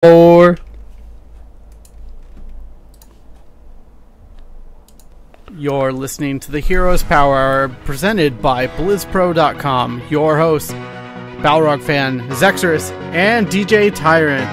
Or you're listening to the Heroes Power Hour presented by BlizzPro.com. Your host, Balrog fan Zexorus and DJ Tyrant.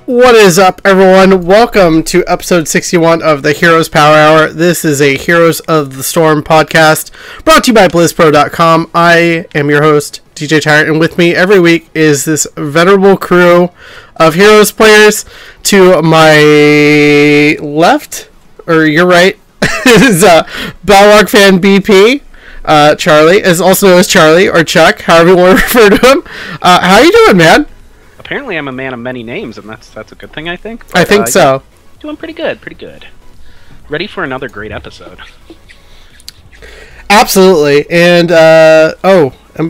What is up, everyone? Welcome to episode 61 of the Heroes Power Hour. This is a Heroes of the Storm podcast brought to you by BlizzPro.com. I am your host, DJ Tyrant, and with me every week is this venerable crew of Heroes players. To my left, or your right, is Balrog fan BP. Charlie, is also known as Charlie, or Chuck, however you want to refer to him. How you doing, man? Apparently I'm a man of many names, and that's a good thing, I think. But, I think so. Yeah, doing pretty good. Ready for another great episode. Absolutely. And,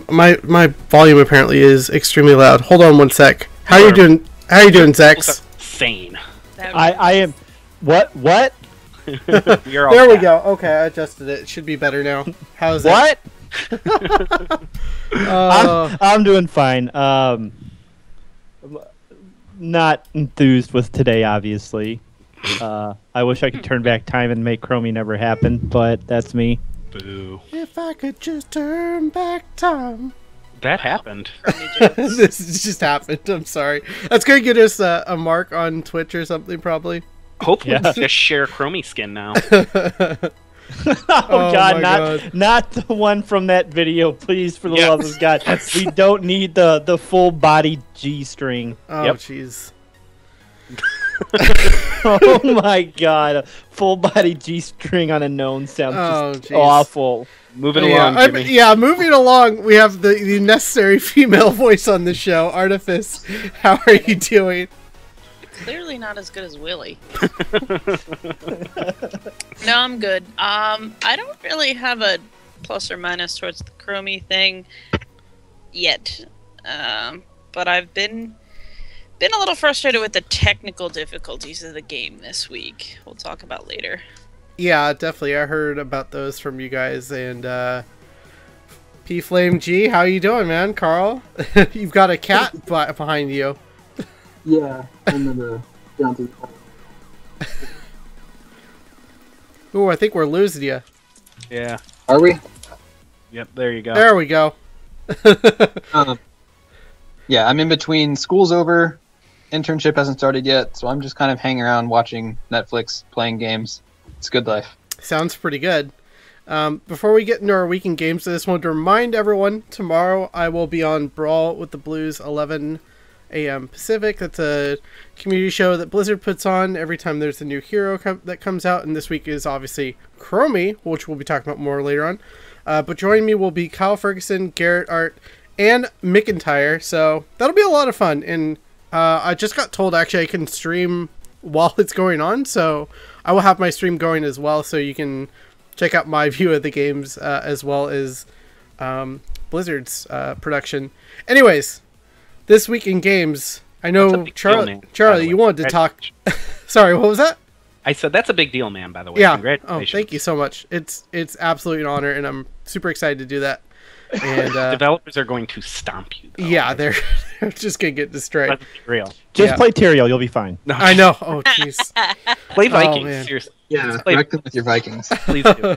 my volume apparently is extremely loud. Hold on one sec. How are you doing, Zex? Sane. I am... What? You're all there we bad. go. Okay, I adjusted it. It should be better now. How's what? it? I'm doing fine. Not enthused with today, obviously. I wish I could turn back time and make Chromie never happen, but that's me. Boo. If I could just turn back time. That happened. This just happened. I'm sorry. That's going to get us a mark on Twitch or something, probably. Hopefully Yeah. just share Chromie skin now. Oh God, God. not the one from that video, please, for the Yeah. love of God. We don't need the full body G-string. Oh, Yep. jeez. Oh my God, full body G-string on a gnome sounds just jeez. awful. Moving along, Jimmy. Moving along. We have the necessary female voice on the show, Artifice. How are you doing? Clearly not as good as Willie. No, I'm good. I don't really have a plus or minus towards the Chromie thing yet. But I've been a little frustrated with the technical difficulties of the game this week. We'll talk about later. Yeah, definitely. I heard about those from you guys. And P Flame G, how you doing, man? Carl, you've got a cat behind you. Yeah, and then down to Ooh, I think we're losing you. Yeah. Are we? Yep, there you go. There we go. Yeah, I'm in between. School's over. Internship hasn't started yet, so I'm just kind of hanging around watching Netflix, playing games. It's good life. Sounds pretty good. Before we get into our weekend games, I just want to remind everyone, tomorrow I will be on Brawl with the Blues 11 a.m. Pacific. That's a community show that Blizzard puts on every time there's a new hero that comes out, and this week is obviously Chromie, which we'll be talking about more later on. But joining me will be Kyle Ferguson, Garrett Art, and McIntyre, so that'll be a lot of fun. And I just got told actually I can stream while it's going on, so I will have my stream going as well, so you can check out my view of the games as well as Blizzard's production. Anyways, this week in games, I know Charlie, you wanted to talk. Sorry, what was that? I said that's a big deal, man, by the way. Yeah. Congratulations. Oh, thank you so much. It's absolutely an honor, and I'm super excited to do that. And Developers are going to stomp you, though. yeah, they're just gonna get destroyed. Let's be real. Just Yeah. play Tyrael, you'll be fine. No, I know. Oh, jeez. Play Oh, Vikings, man. seriously. Yeah, Play- correct them with your Vikings. Please do.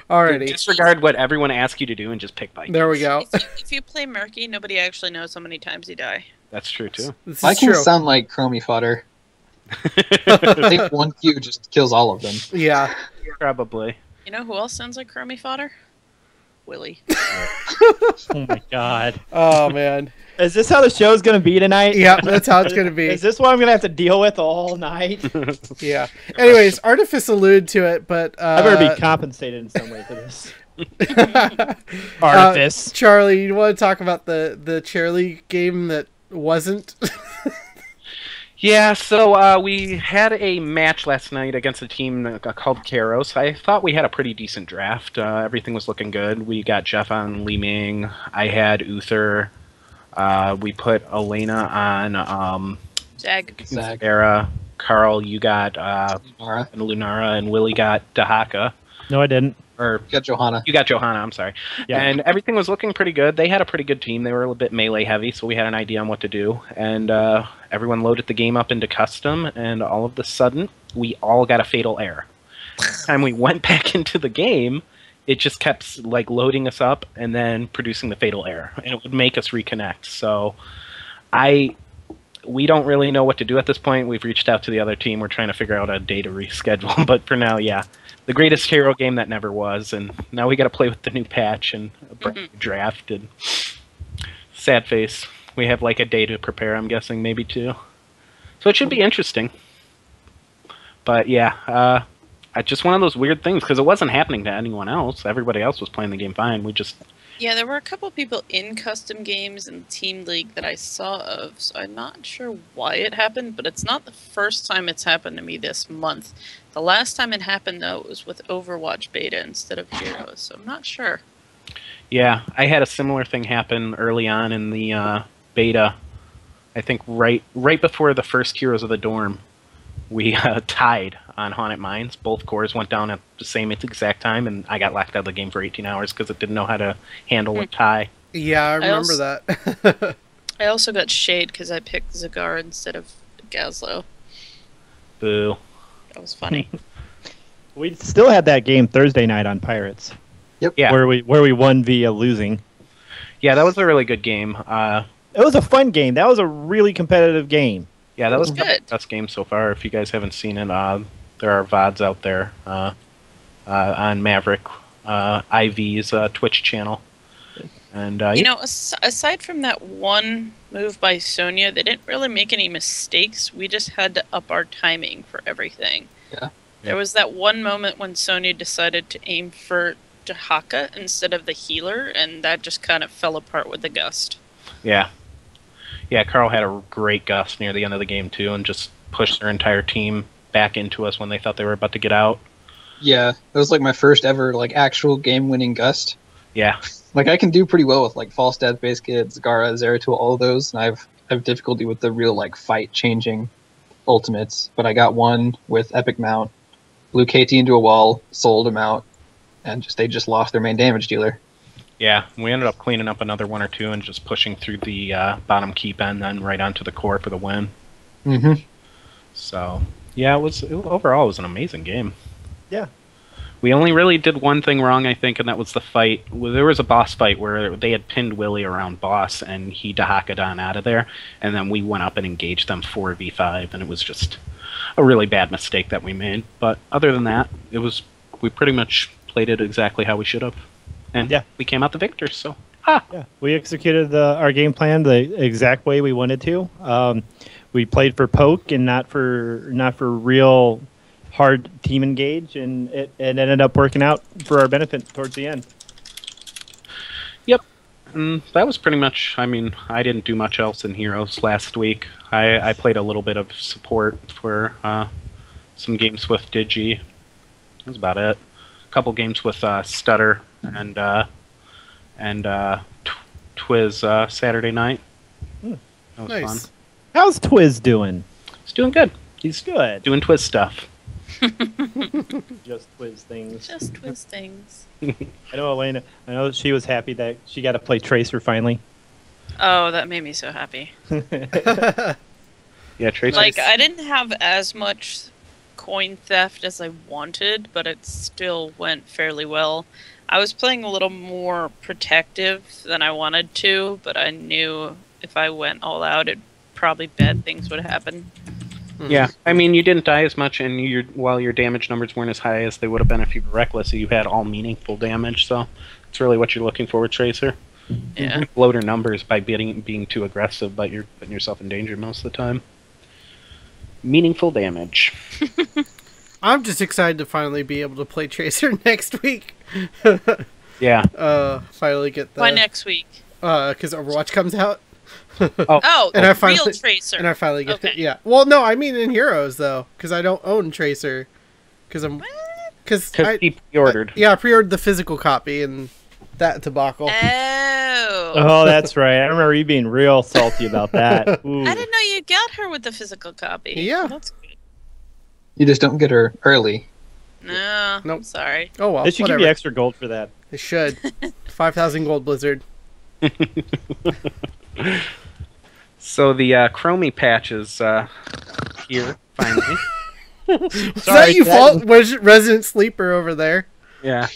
Alrighty, Disregard what everyone asks you to do and just pick Vikings. there we go. If you play Murky, nobody actually knows how many times you die. That's true, too. This is Vikings true. sound like Chromie fodder. I think one Q just kills all of them. Yeah. Probably. You know who else sounds like Chromie fodder? Willie. Oh my God. Oh man. Is this how the show's gonna be tonight? Yeah, that's how it's gonna be. Is this what I'm gonna have to deal with all night? Yeah. Anyways, Artifice alluded to it, but I better be compensated in some way for this. Artifice. Charlie, you want to talk about the cheerleague game that wasn't? Yeah, so we had a match last night against a team called Karos. I thought we had a pretty decent draft. Everything was looking good. We got Jeff on Li Ming. I had Uther. We put Elena on Zag. Era. Carl, you got Nara. Lunara, and Willie got Dahaka. No, I didn't. Or Got Johanna. you got Johanna, I'm sorry. Yeah. And everything was looking pretty good. They had a pretty good team. They were a little bit melee heavy, so we had an idea on what to do. And everyone loaded the game up into custom, and all of a sudden, we all got a fatal error. Every time we went back into the game, it just kept like loading us up and then producing the fatal error, and it would make us reconnect. So we don't really know what to do at this point. We've reached out to the other team. We're trying to figure out a day to reschedule, but for now, yeah. The greatest hero game that never was, and now we got to play with the new patch and a brand new draft. And sad face. We have like a day to prepare. I'm guessing maybe 2. So it should be interesting. But yeah, just one of those weird things because it wasn't happening to anyone else. Everybody else was playing the game fine. We just Yeah, there were a couple people in custom games and Team League that I saw of, so I'm not sure why it happened, but it's not the first time it's happened to me this month. The last time it happened, though, was with Overwatch beta instead of Heroes, so I'm not sure. Yeah, I had a similar thing happen early on in the beta. I think right before the first Heroes of the Dorm, we tied on Haunted Mines. Both cores went down at the same exact time, and I got locked out of the game for 18 hours because it didn't know how to handle a tie. Yeah, I remember that. I also got shade because I picked Zagar instead of Gazlo. Boo. That was funny. We still had that game Thursday night on Pirates. Yep. Yeah. Where we won via losing. Yeah, that was a really good game. It was a fun game. That was a really competitive game. Yeah, that was Good. the best game so far. If you guys haven't seen it, there are VODs out there on Maverick IV's Twitch channel. And You know, aside from that one move by Sonya, they didn't really make any mistakes. We just had to up our timing for everything. Yeah. There was that one moment when Sonya decided to aim for Dahaka instead of the healer, and that just kind of fell apart with the gust. yeah, Carl had a great gust near the end of the game too, and just pushed their entire team back into us when they thought they were about to get out. Yeah, that was like my first ever like actual game-winning gust. Yeah, Like I can do pretty well with like false death base kid, Zagara, Zeratul, all of those, and I have difficulty with the real like fight changing ultimates. But I got one with Epic Mount, blew KT into a wall, sold him out, and they just lost their main damage dealer. yeah. We ended up cleaning up another one or two and just pushing through the bottom keep and then right onto the core for the win. Mm-hmm. So yeah, overall it was an amazing game. Yeah. We only really did one thing wrong, I think, and that was the fight. Well, there was a boss fight where they had pinned Willie around boss, and he Dahaka'd on out of there, and then we went up and engaged them 4v5, and it was just a really bad mistake that we made. But other than that, we pretty much played it exactly how we should have, and Yeah. we came out the victors. So Yeah, we executed our game plan the exact way we wanted to. We played for poke and not for real hard team engage, and it ended up working out for our benefit towards the end. yep, that was pretty much. I mean, I didn't do much else in Heroes last week. I played a little bit of support for some games with Digi. That was about it. A couple games with Stutter and Twiz Saturday night. That was Nice. fun. How's Twiz doing? He's doing good. He's good. Doing Twiz stuff. Just Twiz things. Just twist things. I know Elena. I know she was happy that she got to play Tracer finally. Oh, that made me so happy. Yeah, Tracer. Like, I didn't have as much coin theft as I wanted, but it still went fairly well. I was playing a little more protective than I wanted to, but I knew if I went all out, probably bad things would happen. Yeah, I mean, you didn't die as much, and while your damage numbers weren't as high as they would have been if you were reckless, you had all meaningful damage, so it's really what you're looking for with Tracer. Yeah. You bloat her numbers by being too aggressive, but you're putting yourself in danger most of the time. Meaningful damage. I'm just excited to finally be able to play Tracer next week. Yeah. Finally get the... Why next week? Because Overwatch comes out. Oh, And I real finally- Tracer. And I finally get Okay. it. Yeah. Well, no, I mean in Heroes though, because I don't own Tracer, because I'm because Because he pre-ordered. yeah, I pre-ordered the physical copy and that debacle. Oh. Oh, that's right. I remember you being real salty about that. Ooh. I didn't know you got her with the physical copy. Yeah. That's good. You just don't get her early. No. Nope. I'm sorry. Oh well, They should whatever. give you extra gold for that. It should. 5,000 gold Blizzard. So the Chromie patch is here finally. Is that you fault? Was Resident Sleeper over there? Yeah.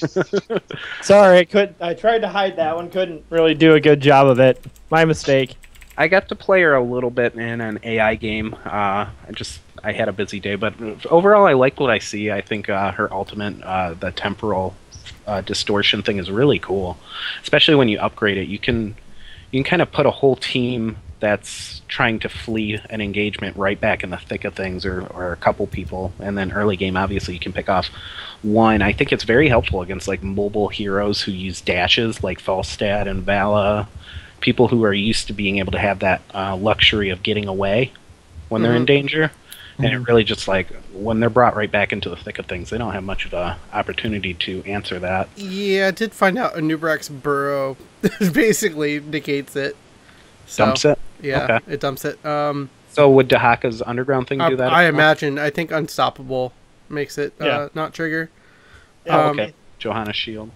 Sorry, I tried to hide that one. Couldn't really do a good job of it. My mistake. I got to play her a little bit in an AI game. I had a busy day, but overall I like what I see. I think her ultimate, the temporal distortion thing, is really cool. Especially when you upgrade it, you can kind of put a whole team that's trying to flee an engagement right back in the thick of things, or a couple people, and then early game obviously you can pick off one. I think it's very helpful against like mobile heroes who use dashes like Falstad and Vala, people who are used to being able to have that luxury of getting away when they're in danger. And it really just like when they're brought right back into the thick of things, they don't have much of an opportunity to answer that. Yeah, I did find out Anubrax's burrow basically negates it. So, Dumps it. Yeah, Okay. it dumps it. So would Dahaka's underground thing do that? I imagine. I think Unstoppable makes it Yeah. not trigger. Yeah, Okay. Johanna's shield.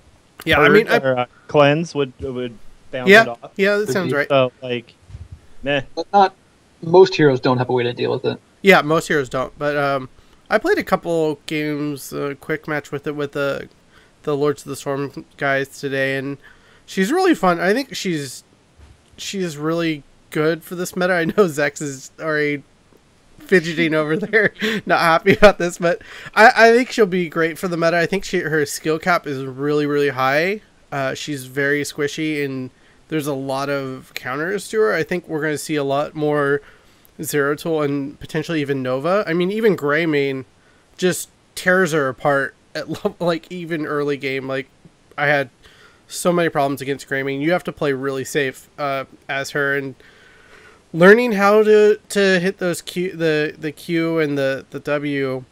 Yeah, I mean, cleanse would bounce it yeah, off. yeah, that sounds right. So like, meh. But not most heroes don't have a way to deal with it. Yeah, most heroes don't. But I played a couple games, quick match with it with the Lords of the Storm guys today, and she's really fun. I think she's really good for this meta. I know Zex is already fidgeting over there, not happy about this, but I think she'll be great for the meta. I think her skill cap is really, really high. She's very squishy, and there's a lot of counters to her. I think we're going to see a lot more Zero Tool and potentially even Nova. I mean, even Greymane just tears her apart at like even early game. Like I had so many problems against Greymane. You have to play really safe as her, and learning how to hit those the Q and the W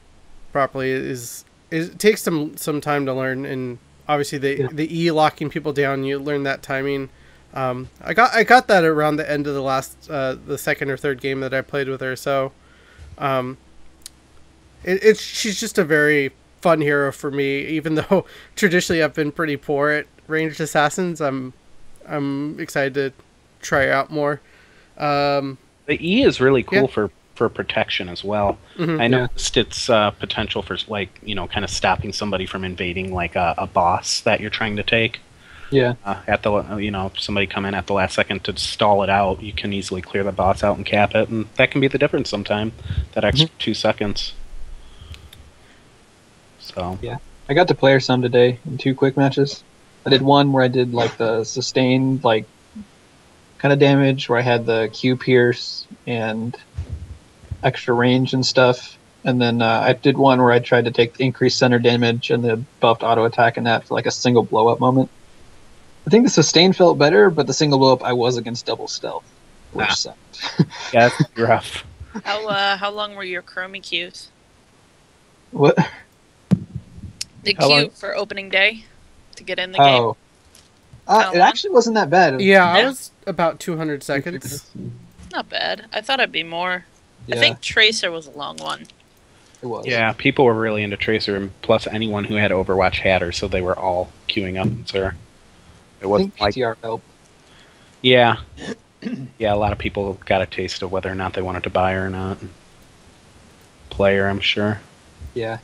properly is it takes some time to learn. And obviously the E locking people down, you learn that timing. I got that around the end of the second or third game that I played with her. So she's just a very fun hero for me, even though traditionally I've been pretty poor at ranged assassins. I'm excited to try out more. The E is really cool Yeah. for protection as well. Mhm. I noticed its potential for like kind of stopping somebody from invading like a boss that you're trying to take. Yeah. At the if somebody come in at the last second to stall it out, you can easily clear the boss out and cap it, and that can be the difference sometime. That extra 2 seconds. So Yeah. I got to play her some today in 2 quick matches. I did one where I did like the sustained like kind of damage, where I had the Q pierce and extra range and stuff. And then I did one where I tried to take the increased center damage and the buffed auto attack and that for like a single blow up moment. I think the sustain felt better, but the single blow up I was against double stealth, which sucked. yeah, it's rough. How long were your Chromie queues? What? The How queue long? for opening day to get in the game. Oh. How It long? actually wasn't that bad. Yeah, I Yeah. was about 200 seconds. Not bad. I thought it'd be more. Yeah, I think Tracer was a long one. it was. Yeah, people were really into Tracer, and plus anyone who had Overwatch had her, so they were all queuing up. Sir, it I wasn't think like PTR helped. yeah, a lot of people got a taste of whether or not they wanted to buy her or not. Play her, I'm sure. Yeah.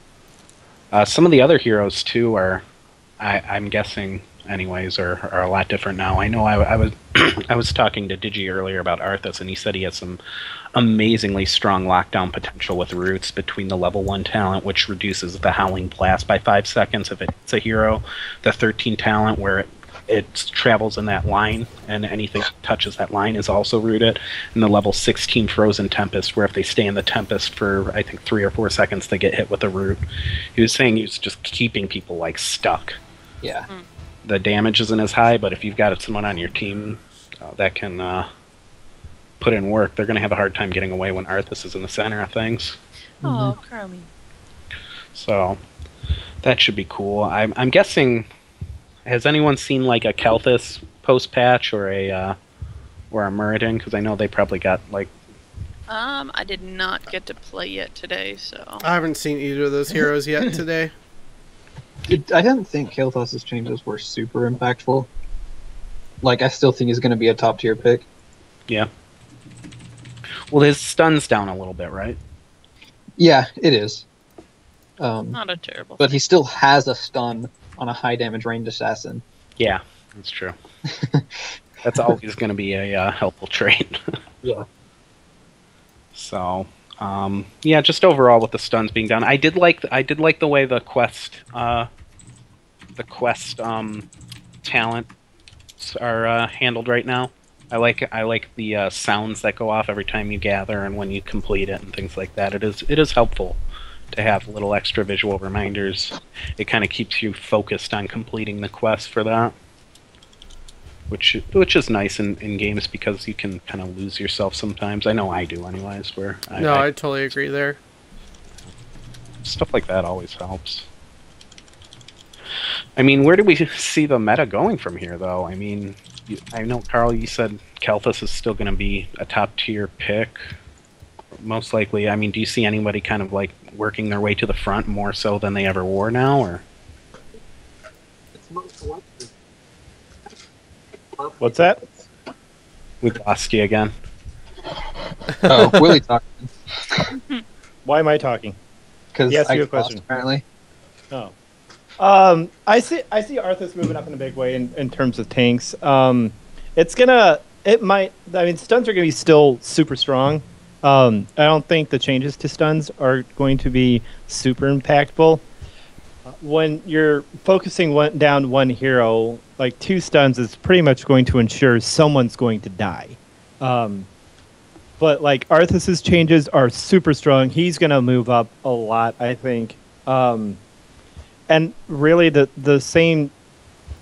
Some of the other heroes too are, I'm guessing, anyways, are a lot different now. I know I was I was talking to Digi earlier about Arthas, and he said he has some amazingly strong lockdown potential with roots between the level 1 talent, which reduces the Howling Blast by 5 seconds if it's a hero, the 13 talent where it travels in that line, and anything that touches that line is also rooted, and the level 16 Frozen Tempest, where if they stay in the Tempest for, I think, 3 or 4 seconds, they get hit with a root. He was saying he was just keeping people, like, stuck. Yeah. The damage isn't as high, but if you've got someone on your team that can put in work, they're going to have a hard time getting away when Arthas is in the center of things. Oh, Chromie. So that should be cool. I'm guessing. Has anyone seen like a Kelthus post patch or a Muradin? Because I know they probably got like. I did not get to play yet today, so. I haven't seen either of those heroes yet today. I didn't think Kael'thas's changes were super impactful. Like, I still think he's going to be a top tier pick. Yeah. Well, his stun's down a little bit, right? Yeah, it is. Not a terrible. But he still has a stun on a high damage ranged assassin. Yeah, that's true. That's always going to be a helpful trait. Yeah. So, yeah, just overall with the stuns being down, I did like the way the quest talents are handled right now. I like the sounds that go off every time you gather and when you complete it and things like that. It is helpful to have little extra visual reminders. It kind of keeps you focused on completing the quest for that, which is nice in games because you can kind of lose yourself sometimes. I know I do, anyways. I totally agree there. Stuff like that always helps. I mean, where do we see the meta going from here, though? I mean, I know, Carl, you said Kelthus is still going to be a top-tier pick, most likely. I mean, do you see anybody kind of, like, working their way to the front more so than they ever were now, or...? What's that? We lost you again. Oh, Willie talking. Why am I talking? Because Yes, I you have a lost, question. apparently. Oh. I see Arthas moving up in a big way in terms of tanks. Stuns are gonna be still super strong. I don't think the changes to stuns are going to be super impactful. When you're focusing down one hero, like 2 stuns is pretty much going to ensure someone's going to die. But like Arthas's changes are super strong. He's gonna move up a lot, I think. And really, the same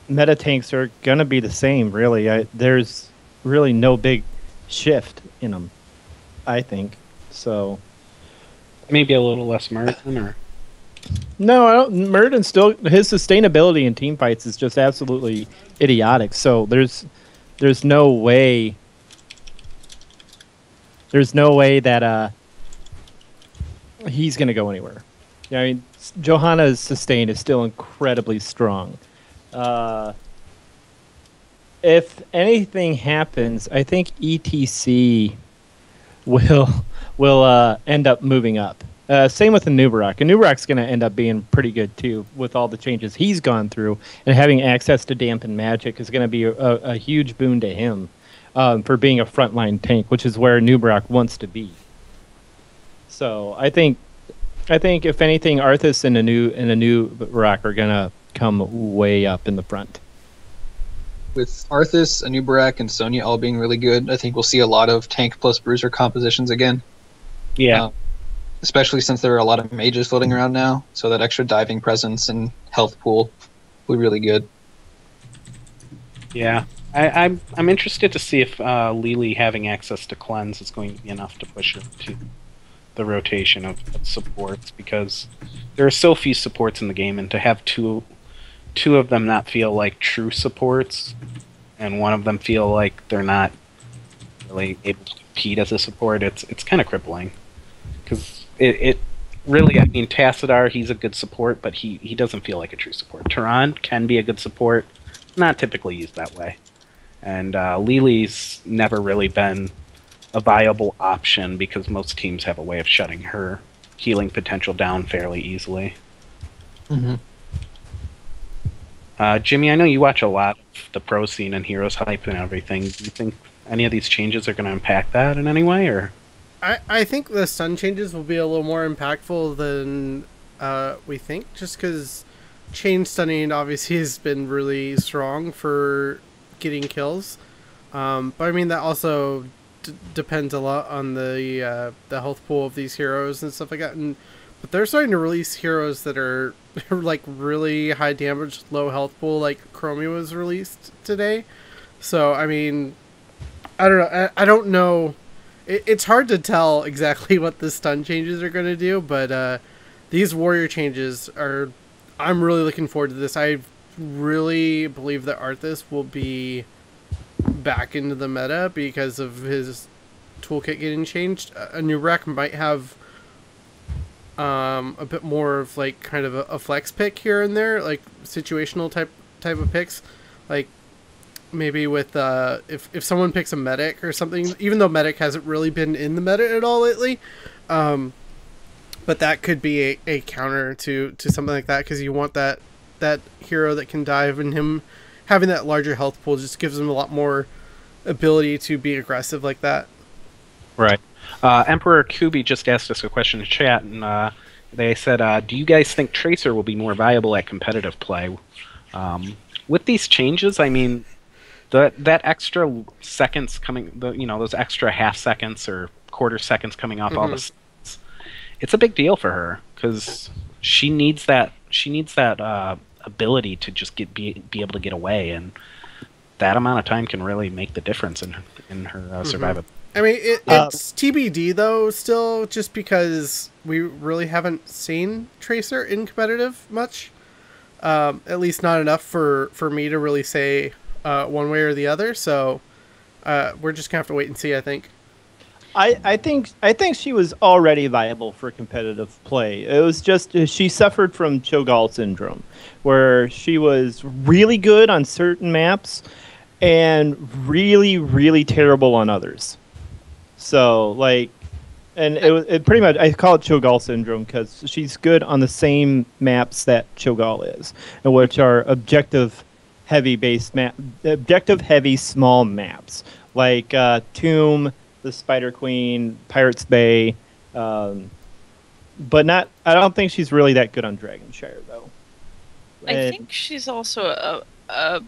meta tanks are gonna be the same. Really, there's really no big shift in them, I think. So Maybe a little less Merton, or no, I don't. Merton still, his sustainability in team fights is just absolutely idiotic. So there's no way. There's no way that he's gonna go anywhere. Yeah, I mean, Johanna's sustain is still incredibly strong. If anything happens, I think ETC will end up moving up. Same with Anubarak. Anubarak's going to end up being pretty good too, with all the changes he's gone through, and having access to dampen magic is going to be a huge boon to him for being a frontline tank, which is where Anubarak wants to be. So I think if anything, Arthas and Anubarak are going to come way up in the front. With Arthas, Anubarak, and Sonya all being really good, I think we'll see a lot of tank plus bruiser compositions again. yeah. Especially since there are a lot of mages floating around now, so that extra diving presence and health pool will be really good. Yeah, I'm interested to see if Lily having access to cleanse is going to be enough to push her to the rotation of supports, because there are so few supports in the game, and to have two of them not feel like true supports, and one of them feel like they're not really able to compete as a support, it's kind of crippling. Because it really, I mean, Tassadar, he's a good support, but he doesn't feel like a true support. Turan can be a good support, not typically used that way. And Lily's never really been a viable option because most teams have a way of shutting her healing potential down fairly easily. Mm-hmm. Jimmy, I know you watch a lot of the pro scene and Heroes Hype and everything. Do you think any of these changes are going to impact that in any way, or...? I think the stun changes will be a little more impactful than we think, just because chain stunning obviously has been really strong for getting kills. But I mean, that also depends a lot on the health pool of these heroes and stuff like that. But they're starting to release heroes that are like really high damage, low health pool, like Chromie was released today. So I mean, I don't know. I don't know it's hard to tell exactly what the stun changes are going to do, but these warrior changes are. I'm really looking forward to this. I really believe that Arthas will be back into the meta because of his toolkit getting changed. A new rec might have a bit more of like kind of a flex pick here and there, like situational type of picks, like maybe with if someone picks a medic or something, even though medic hasn't really been in the meta at all lately, but that could be a counter to something like that, because you want that hero that can dive, and him having that larger health pool just gives him a lot more ability to be aggressive like that. Right. Emperor Kubi just asked us a question in chat, and they said, do you guys think Tracer will be more viable at competitive play? With these changes, I mean, that extra seconds coming, those extra half seconds or quarter seconds coming off all the seconds, it's a big deal for her, because she needs that ability to just be able to get away, and that amount of time can really make the difference in her survivability. I mean, it's TBD though, still, just because we really haven't seen Tracer in competitive much. At least not enough for me to really say one way or the other. So we're just gonna have to wait and see, I think. I think she was already viable for competitive play. It was just she suffered from Cho'Gall syndrome, where she was really good on certain maps and really, really terrible on others. So, like, and it pretty much, I call it Cho'Gall syndrome because she's good on the same maps that Cho'Gall is, which are objective heavy small maps, like Tomb, the Spider Queen, Pirates Bay, but not. I don't think she's really that good on Dragonshire though. I think she's also a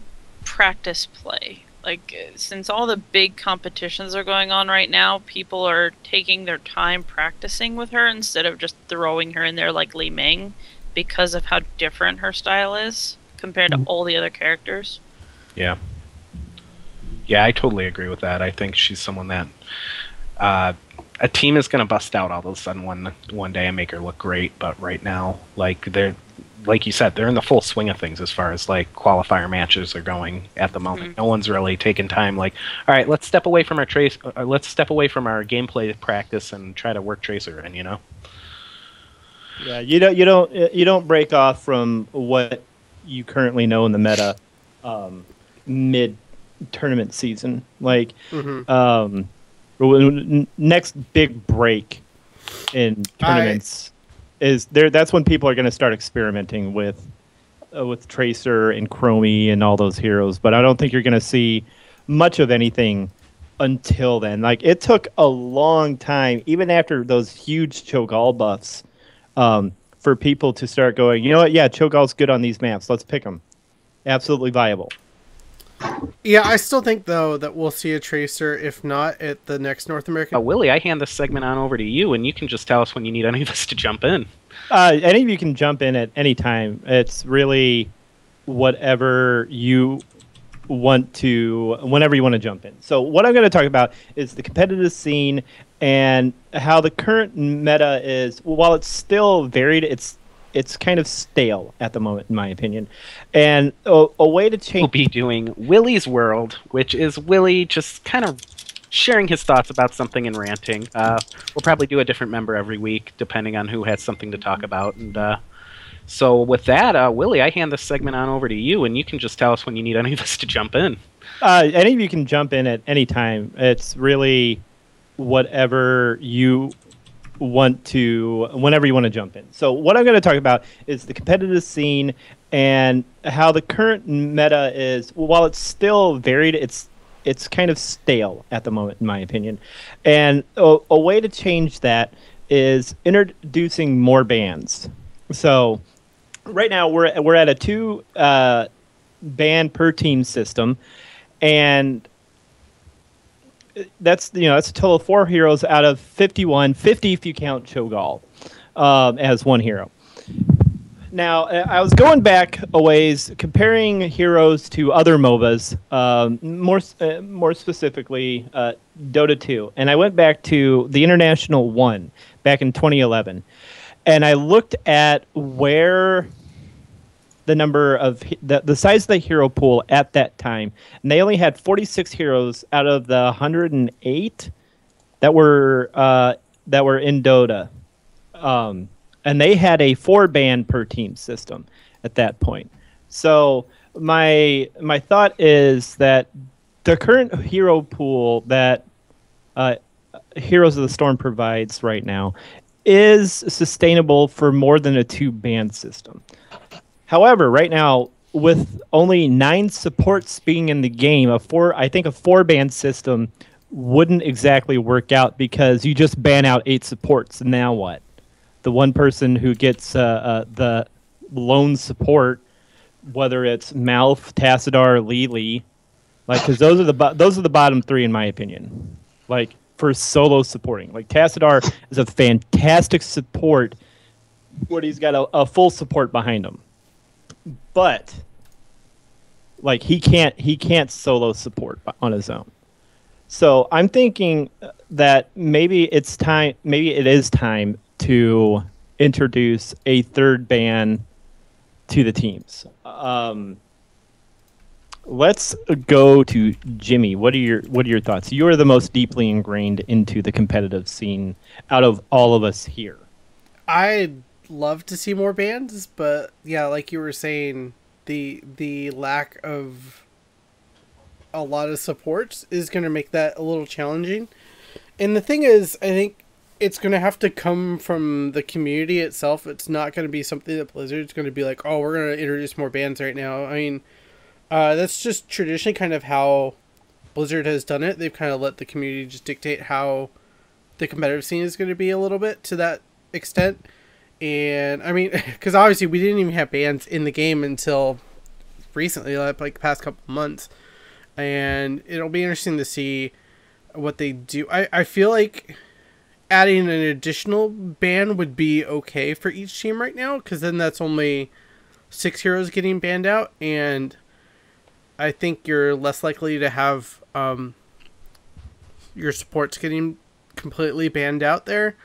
practice play. Like, since all the big competitions are going on right now, people are taking their time practicing with her instead of just throwing her in there like Li Ming, because of how different her style is compared to all the other characters. Yeah. Yeah, I totally agree with that. I think she's someone that a team is going to bust out all of a sudden one day and make her look great, but right now, like you said, they're in the full swing of things as far as like qualifier matches are going at the moment. No one's really taking time like, all right, let's step away from our gameplay practice and try to work Tracer in, Yeah, you don't break off from what you currently know in the meta mid tournament season. Like next big break in tournaments is there. That's when people are going to start experimenting with Tracer and Chromie and all those heroes. But I don't think you're going to see much of anything until then. Like, it took a long time, even after those huge Cho'Gall buffs, for people to start going, you know what? Yeah, Cho'Gall's good on these maps. Let's pick him. Absolutely viable. Yeah, I still think, though, that we'll see a Tracer, if not at the next North American... Willie, I hand this segment on over to you, and you can just tell us when you need any of us to jump in. Any of you can jump in at any time. It's really whatever you want to... whenever you want to jump in. So what I'm going to talk about is the competitive scene and how the current meta is... while it's still varied, it's kind of stale at the moment, in my opinion. And a way to change... We'll be doing Willie's World, which is Willie just kind of sharing his thoughts about something and ranting. We'll probably do a different member every week, depending on who has something to talk about. And so with that, Willie, I hand this segment on over to you, and you can just tell us when you need any of us to jump in. Any of you can jump in at any time. It's really whatever you... whenever you want to jump in. So what I'm going to talk about is the competitive scene and how the current meta is, while it's still varied, it's kind of stale at the moment, in my opinion. And a way to change that is introducing more bans. So right now we're at a 2 ban per team system, and that's a total of 4 heroes out of 51, 50 if you count Cho'Gall as one hero. Now, I was going back a ways, comparing heroes to other MOBAs, more specifically Dota 2, and I went back to the International 1 back in 2011, and I looked at where the number of the size of the hero pool at that time, and they only had 46 heroes out of the 108 that were in Dota, and they had a 4-ban per team system at that point. So my thought is that the current hero pool that Heroes of the Storm provides right now is sustainable for more than a 2-ban system. However, right now, with only 9 supports being in the game, I think a 4-ban system wouldn't exactly work out, because you just ban out 8 supports, and now what? The one person who gets the lone support, whether it's Malf, Tassadar, Lili, like, because those are the bottom 3 in my opinion. Like, for solo supporting, like Tassadar is a fantastic support when he's got a full support behind him. But like he can't solo support on his own. So I'm thinking that maybe it is time to introduce a 3rd ban to the teams. Let's go to Jimmy. What are your thoughts? You are the most deeply ingrained into the competitive scene out of all of us here. I'd love to see more bans, but yeah, like you were saying, the lack of a lot of supports is going to make that a little challenging. And the thing is, I think it's going to have to come from the community itself. It's not going to be something that Blizzard's going to be like, oh, we're going to introduce more bans right now. I mean, that's just traditionally kind of how Blizzard has done it. They've kind of let the community just dictate how the competitive scene is going to be a little bit to that extent. And I mean, because obviously we didn't even have bans in the game until recently, like the past couple of months. And it'll be interesting to see what they do. I feel like adding an additional ban would be okay for each team right now, because then that's only 6 heroes getting banned out, and I think you're less likely to have your supports getting completely banned out there.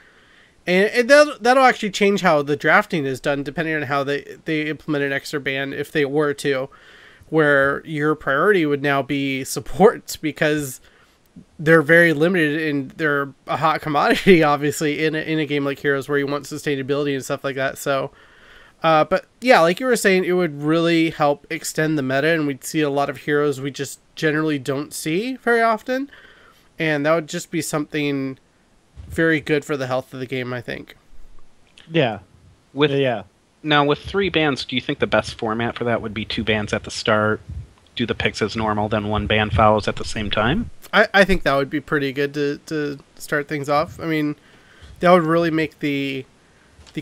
And that'll actually change how the drafting is done, depending on how they implement an extra ban, if they were to, where your priority would now be supports, because they're very limited and they're a hot commodity, obviously, in a game like Heroes, where you want sustainability and stuff like that. So, but yeah, like you were saying, it would really help extend the meta, and we'd see a lot of heroes we just generally don't see very often, and that would just be something very good for the health of the game, I think. Yeah. Now, with 3 bans, do you think the best format for that would be 2 bans at the start, do the picks as normal, then 1 ban follows at the same time? I think that would be pretty good to start things off. I mean, that would really make the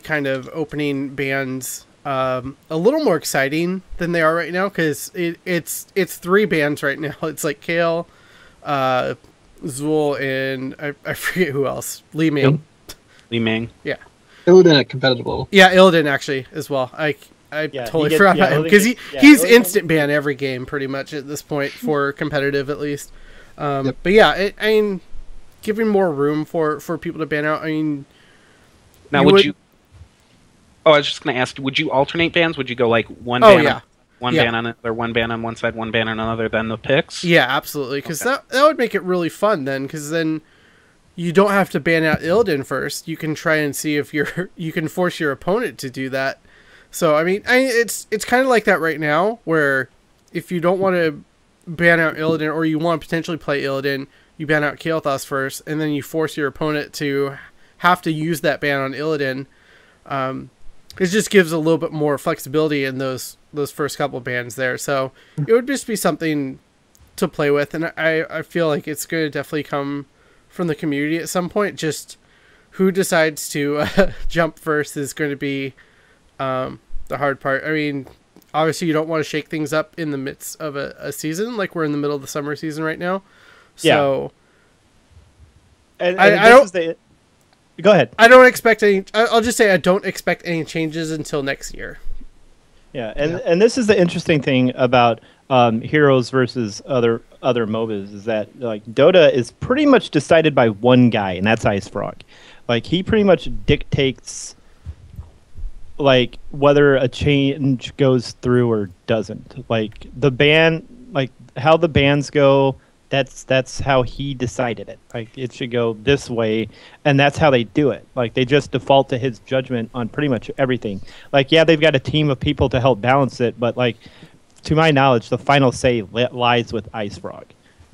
kind of opening bans a little more exciting than they are right now, because it's 3 bans right now. It's like Kale, Zul, and I forget who else. Li Ming. Li Ming. Yeah. Illidan at competitive level. Yeah, Illidan actually as well. I totally forgot about him, because he's instant ban every game pretty much at this point for competitive at least. Yep. But yeah, I mean, giving more room for people to ban out. I mean, now would you? Oh, I was just going to ask, would you alternate bans? Would you go like one ban? Yeah. Ban on it, or 1 ban on one side, 1 ban on another, then the picks? Yeah, absolutely. Because that would make it really fun then, because then you don't have to ban out Illidan first. You can try and see if you can force your opponent to do that. So I mean, it's kind of like that right now, where if you don't want to ban out Illidan, or you want to potentially play Illidan, you ban out Kael'thas first, and then you force your opponent to have to use that ban on Illidan. It just gives a little bit more flexibility in those first couple bans there. So it would just be something to play with, and I feel like it's going to definitely come from the community at some point. Just who decides to jump first is going to be the hard part. I mean, obviously you don't want to shake things up in the midst of a season, like we're in the middle of the summer season right now. So yeah. Go ahead. I don't expect any. I'll just say I don't expect any changes until next year. Yeah, and this is the interesting thing about Heroes versus other MOBAs is that like Dota is pretty much decided by one guy, and that's Ice Frog. Like he pretty much dictates like whether a change goes through or doesn't. Like the ban, like how the bans go. That's how he decided it. Like it should go this way, and that's how they do it. Like they just default to his judgment on pretty much everything. Like yeah, they've got a team of people to help balance it, but like to my knowledge, the final say lies with Ice Frog,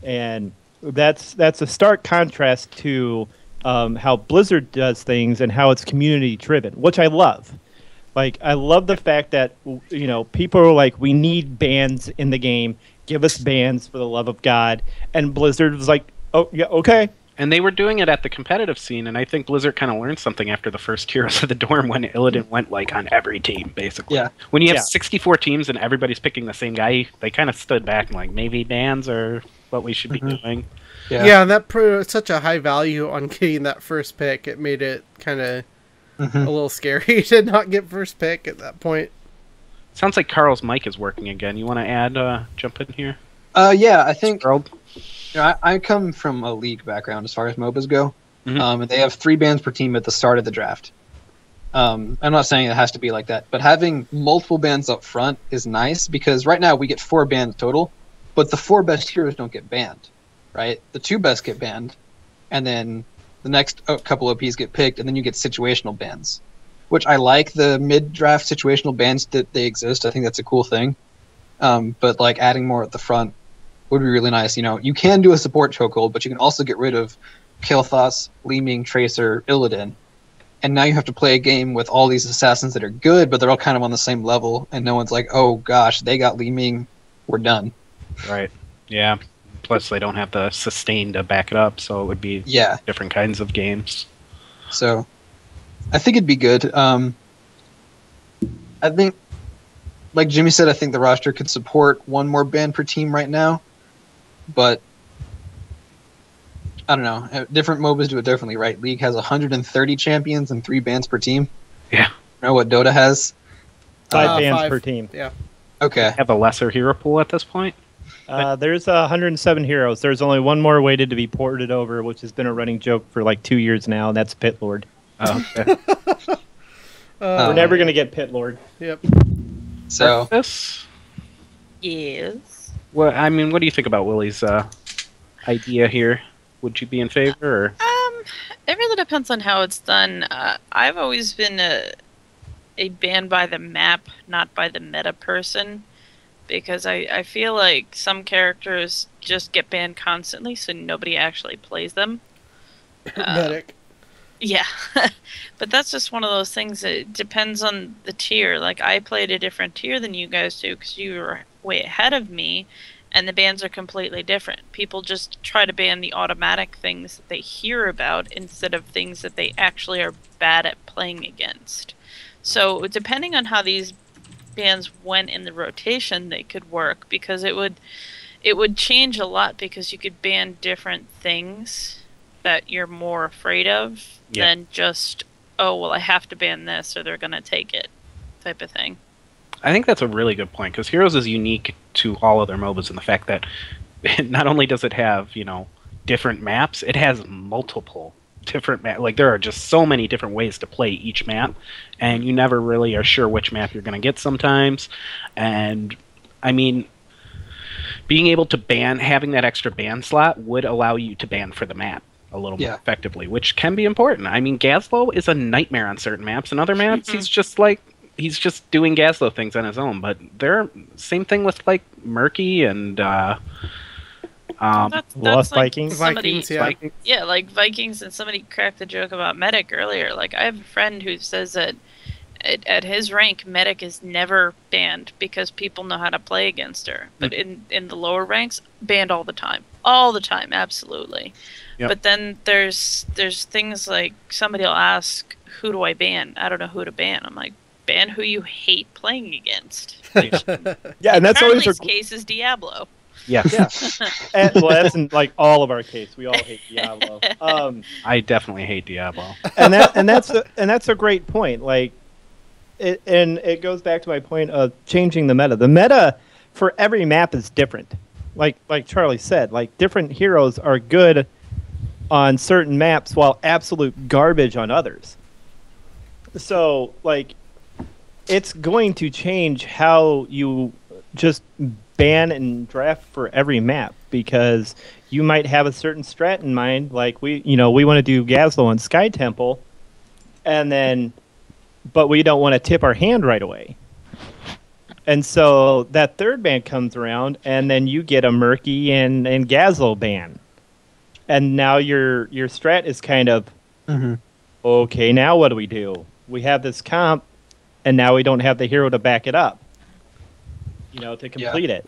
and that's a stark contrast to how Blizzard does things and how it's community driven, which I love. Like I love the fact that people are like, we need bans in the game. Give us bans for the love of God. And Blizzard was like, oh, yeah, okay. And they were doing it at the competitive scene, and I think Blizzard kind of learned something after the first Heroes of the Dorm when Illidan went like on every team, basically. Yeah. When you have 64 teams and everybody's picking the same guy, they kind of stood back and like, maybe bans are what we should be doing. Yeah, and that put such a high value on getting that first pick. It made it kind of a little scary to not get first pick at that point. Sounds like Carl's mic is working again. You want to add, jump in here? Yeah, I think Harold? I come from a league background as far as MOBAs go, and they have 3 bans per team at the start of the draft. I'm not saying it has to be like that, but having multiple bans up front is nice because right now we get 4 bans total, but the 4 best heroes don't get banned, right? The 2 best get banned, and then the next couple OPs get picked, and then you get situational bans. Which I like the mid-draft situational bans that they exist. I think that's a cool thing. But like adding more at the front would be really nice. You can do a support chokehold, but you can also get rid of Kael'thas, Li Ming, Tracer, Illidan. And now you have to play a game with all these assassins that are good, but they're all kind of on the same level. And no one's like, oh gosh, they got Li Ming, we're done. Right. Yeah. Plus they don't have the sustain to back it up, so it would be different kinds of games. So I think it'd be good. I think, like Jimmy said, I think the roster could support 1 more ban per team right now. But, I don't know. Different MOBAs do it differently, right? League has 130 champions and 3 bans per team. Yeah. You know what Dota has? 5 bans per team. Yeah. Okay. Have a lesser hero pool at this point? There's 107 heroes. There's only 1 more waited to be ported over, which has been a running joke for like 2 years now, and that's Pit Lord. Oh, okay. We're never going to get Pit Lord. Yep. So, Yes. Well, I mean, what do you think about Willie's idea here? Would you be in favor? Or? It really depends on how it's done. I've always been a banned by the map, not by the meta person, because I feel like some characters just get banned constantly, so nobody actually plays them. Medic. Yeah, but that's just one of those things. It depends on the tier. Like, I played a different tier than you guys do because you were way ahead of me, and the bans are completely different. People just try to ban the automatic things that they hear about instead of things that they actually are bad at playing against. So, depending on how these bans went in the rotation, they could work, because it would change a lot, because you could ban different things that you're more afraid of than just, oh, well, I have to ban this or they're going to take it type of thing. I think that's a really good point, because Heroes is unique to all other MOBAs in the fact that not only does it have, different maps, it has multiple different maps. Like, there are just so many different ways to play each map, and you never really are sure which map you're going to get sometimes. And, I mean, being able to ban, having that extra ban slot would allow you to ban for the map a little more effectively, which can be important. I mean, Gazlo is a nightmare on certain maps, and other maps he's just doing Gazlo things on his own. But same thing with like Murky and Lost like Vikings. Vikings, yeah. Yeah, like Vikings, and somebody cracked the joke about Medic earlier. Like, I have a friend who says that at his rank, Medic is never banned because people know how to play against her. But in the lower ranks, banned all the time. All the time, absolutely. Yep. But then there's things like, somebody will ask, who do I ban? I don't know who to ban. I'm like, ban who you hate playing against. Which, yeah, and that's always Charlie's case is Diablo. Yeah. Well, that's in like all of our case. We all hate Diablo. I definitely hate Diablo. And that's a great point. Like, and it goes back to my point of changing the meta. The meta for every map is different. Like Charlie said, like different heroes are good on certain maps while absolute garbage on others. So like it's going to change how you just ban and draft for every map, because you might have a certain strat in mind, like we want to do Gazlowe and Sky Temple, and then but we don't want to tip our hand right away. And so that third ban comes around, and then you get a Murky and Gazlowe ban. And now your strat is kind of, okay, now what do we do? We have this comp, and now we don't have the hero to back it up, to complete it.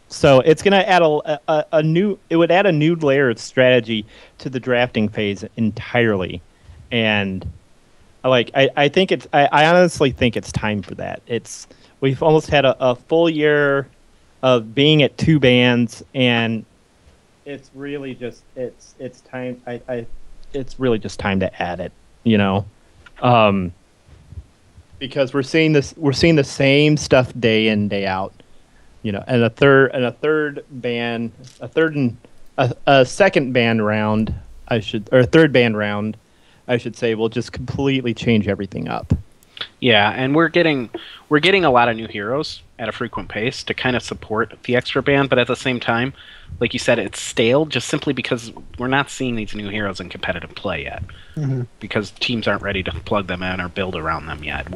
So it's going to add a new layer of strategy to the drafting phase entirely. And I think I honestly think it's time for that. We've almost had a full year of being at 2 bans, and it's really just it's time. It's really just time to add it, because we're seeing the same stuff day in, day out, and a second ban round, a third ban round, I should say, will just completely change everything up. Yeah, and we're getting a lot of new heroes at a frequent pace to kind of support the extra ban, but at the same time, like you said, it's stale just simply because we're not seeing these new heroes in competitive play yet, because teams aren't ready to plug them in or build around them yet.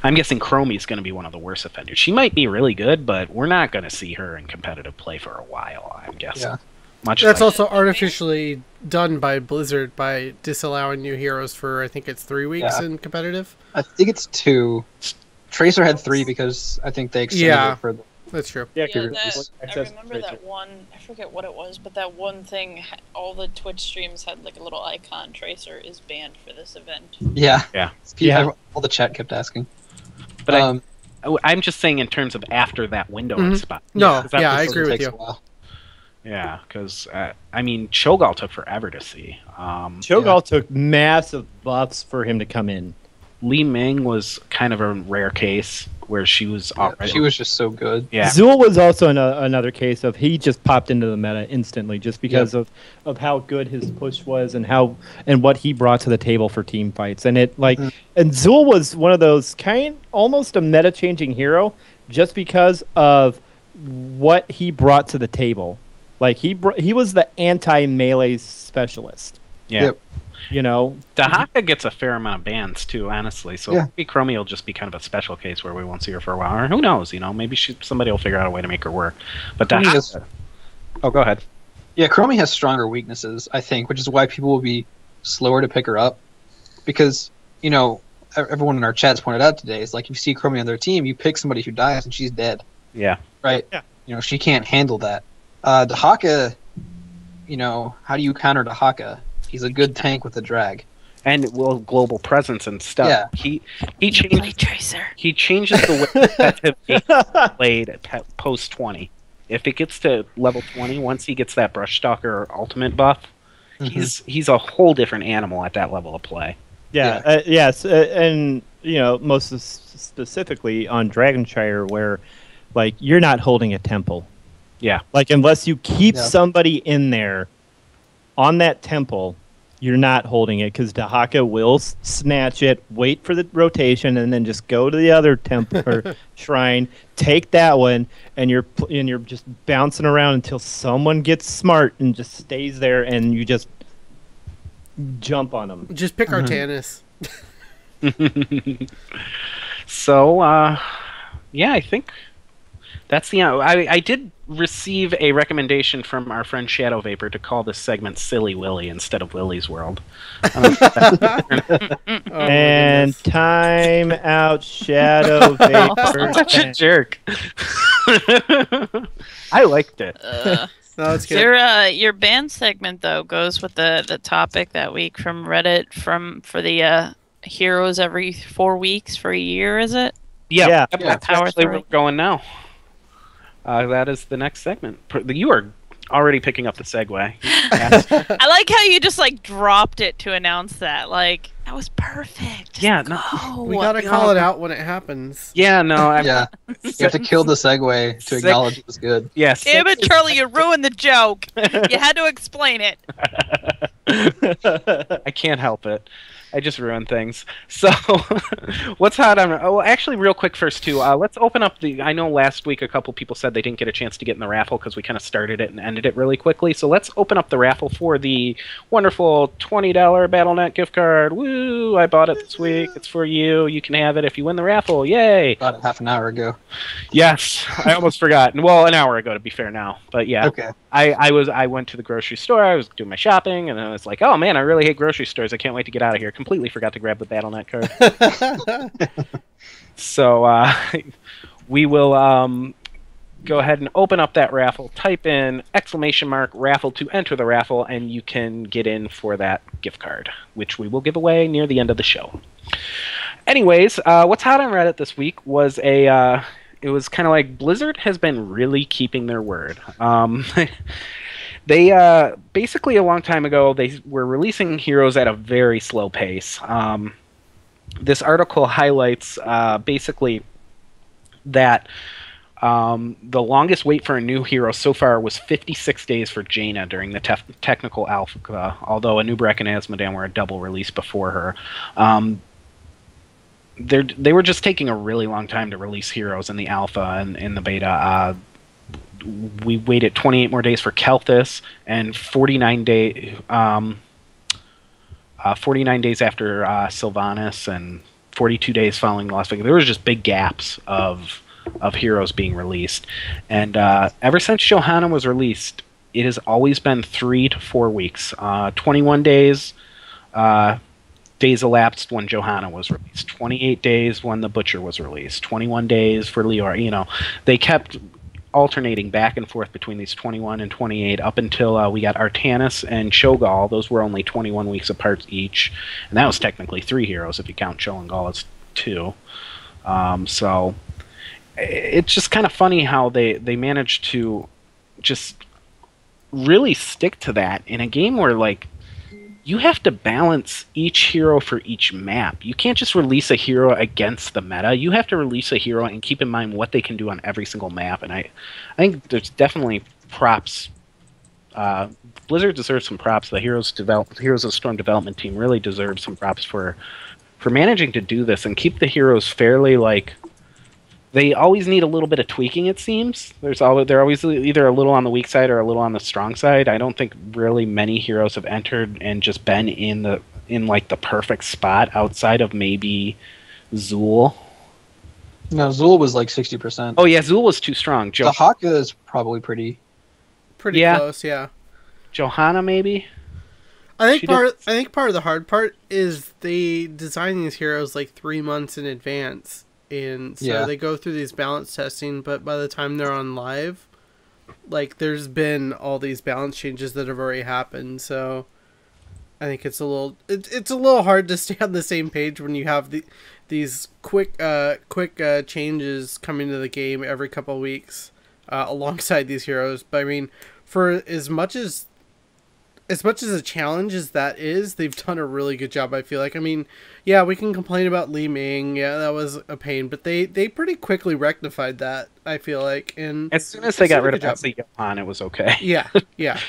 I'm guessing Chromie's going to be one of the worst offenders. She might be really good, but we're not going to see her in competitive play for a while, I'm guessing. Yeah. That's also artificially done by Blizzard by disallowing new heroes for, I think it's 3 weeks in competitive. I think it's 2. Tracer had 3 because I think they extended it for the... That's true. I remember that one, I forget what it was, but that one thing, all the Twitch streams had like a little icon, Tracer is banned for this event. Yeah. Yeah. All the chat kept asking. But I'm just saying in terms of after that window spot. No, I agree with you. Yeah, because, Cho'Gall took forever to see. Cho'Gall took massive buffs for him to come in. Li Ming was kind of a rare case where she was already... She was just so good. Yeah. Zul was also another case of he just popped into the meta instantly just because of how good his push was and what he brought to the table for team fights. And and Zul was one of those almost a meta changing hero just because of what he brought to the table. Like he was the anti-melee specialist. Yeah. Yep. Dahaka gets a fair amount of bans too, honestly. So maybe Chromie will just be kind of a special case where we won't see her for a while. Or who knows, maybe somebody will figure out a way to make her work. But Dahaka... Oh, go ahead. Yeah, Chromie has stronger weaknesses, I think, which is why people will be slower to pick her up. Because, everyone in our chats pointed out today, is like if you see Chromie on their team, you pick somebody who dies and she's dead. Yeah. Right? Yeah. She can't handle that. Dahaka, how do you counter Dahaka? He's a good tank with a drag. And global presence and stuff. Yeah. He changed Tracer. He changes the way that played at post 20. If it gets to level 20, once he gets that Brush Stalker ultimate buff, he's a whole different animal at that level of play. Yeah. Yes, and most specifically on Dragonshire, where you're not holding a temple. Yeah. Unless you keep somebody in there on that temple, you're not holding it, because Dahaka will snatch it, wait for the rotation, and then just go to the other temple or shrine, take that one, and you're just bouncing around until someone gets smart and just stays there, and you just jump on them. Just pick Artanis. So, I think that's the... I did receive a recommendation from our friend Shadow Vapor to call this segment Silly Willy instead of Lily's World. And time out, Shadow Vapor. Such a jerk. I liked it. No, it's good. Your band segment though goes with the topic that week from Reddit for the heroes every 4 weeks for a year, is it? Yeah. That's actually where we're going now. That is the next segment. You are already picking up the segue. I like how you just dropped it to announce that. That was perfect. Yeah, Just no, go. We gotta call it out when it happens. yeah, no, Yeah, you have to kill the segue to Six- acknowledge it was good. Yeah, Damn it, Charlie! You ruined the joke. You had to explain it. I can't help it. I just ruin things. So, what's hot on? Oh, well, actually, real quick first too. Let's open up the. I know last week a couple people said they didn't get a chance to get in the raffle because we kind of started it and ended it really quickly. So let's open up the raffle for the wonderful $20 BattleNet gift card. Woo! I bought it this week. It's for you. You can have it if you win the raffle. Yay! About half an hour ago. Yes, I almost forgot. Well, an hour ago to be fair now, but yeah. Okay. I went to the grocery store. I was doing my shopping, and I was like, "Oh man, I really hate grocery stores. I can't wait to get out of here." Completely forgot to grab the BattleNet card. So we will go ahead and open up that raffle. Type in !raffle to enter the raffle, and you can get in for that gift card, which we will give away near the end of the show. Anyways, what's hot on Reddit this week was it was kind of like Blizzard has been really keeping their word. They basically a long time ago they were releasing heroes at a very slow pace. This article highlights basically that the longest wait for a new hero so far was 56 days for Jaina during the technical alpha, although Anub'arak and Azmodan were a double release before her. They were just taking a really long time to release heroes in the alpha and in the beta. We waited 28 more days for Kelthus and 49 days after Sylvanas and 42 days following Las Vegas. There was just big gaps of heroes being released, and ever since Johanna was released, it has always been 3 to 4 weeks. 21 days. Days elapsed when Johanna was released. 28 days when the Butcher was released. 21 days for Leora. You know, they kept alternating back and forth between these 21 and 28 up until we got Artanis and Cho'Gall. Those were only 21 weeks apart each, and that was technically 3 heroes if you count Cho and Gall as 2. So it's just kind of funny how they managed to just really stick to that in a game where, like, you have to balance each hero for each map. You can't just release a hero against the meta. You have to release a hero and keep in mind what they can do on every single map. And I think there's definitely props. Blizzard deserves some props. The Heroes of Storm development team really deserves some props for managing to do this and keep the heroes fairly, like, they always need a little bit of tweaking, it seems. They're always either a little on the weak side or a little on the strong side. I don't think really many heroes have entered and just been in the perfect spot outside of maybe Zool. No, Zool was like 60%. Oh yeah, Zool was too strong. The Haka is probably pretty close, yeah. Johanna maybe. I think part of the hard part is they design these heroes like 3 months in advance. And so they go through these balance testing, but by the time they're on live, like, there's been all these balance changes that have already happened. So I think it's a little hard to stay on the same page when you have these quick changes coming to the game every couple of weeks alongside these heroes. But I mean, for as much as a challenge as that is, they've done a really good job, I feel like. I mean, yeah, we can complain about Li Ming. Yeah, that was a pain. But they pretty quickly rectified that, I feel like. And as soon as they got rid of Asli Johan, it was okay. Yeah, yeah.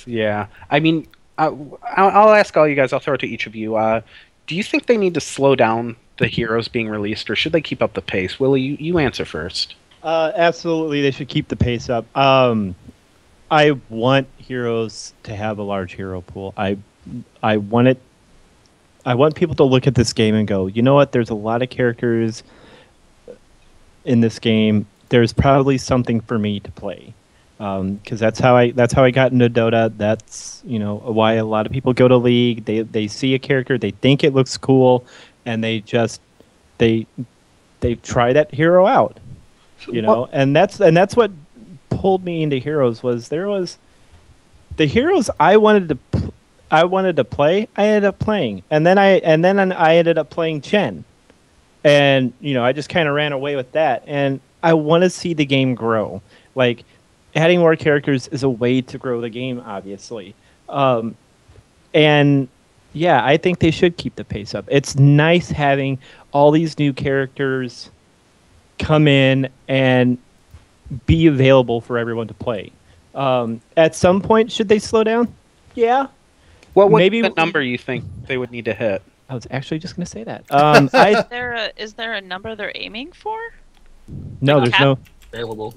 Yeah. I mean, I'll ask all you guys. I'll throw it to each of you. Do you think they need to slow down the heroes being released, or should they keep up the pace? Willie, you answer first. Absolutely, they should keep the pace up. I want heroes to have a large hero pool. I want people to look at this game and go, you know what? There's a lot of characters in this game. There's probably something for me to play, because that's how I got into Dota. That's, you know, why a lot of people go to League. They see a character, they think it looks cool, and they try that hero out. You know, and that's what pulled me into heroes. Was the heroes I wanted to play. I ended up playing, and then I ended up playing Chen, and, you know, I just kind of ran away with that. And I want to see the game grow. Like, adding more characters is a way to grow the game, obviously. And Yeah, I think they should keep the pace up. It's nice having all these new characters come in and be available for everyone to play. At some point, should they slow down? Yeah. What would Maybe be the number you think they would need to hit? I was actually just going to say that. Is there a number they're aiming for? No, there's no. Available.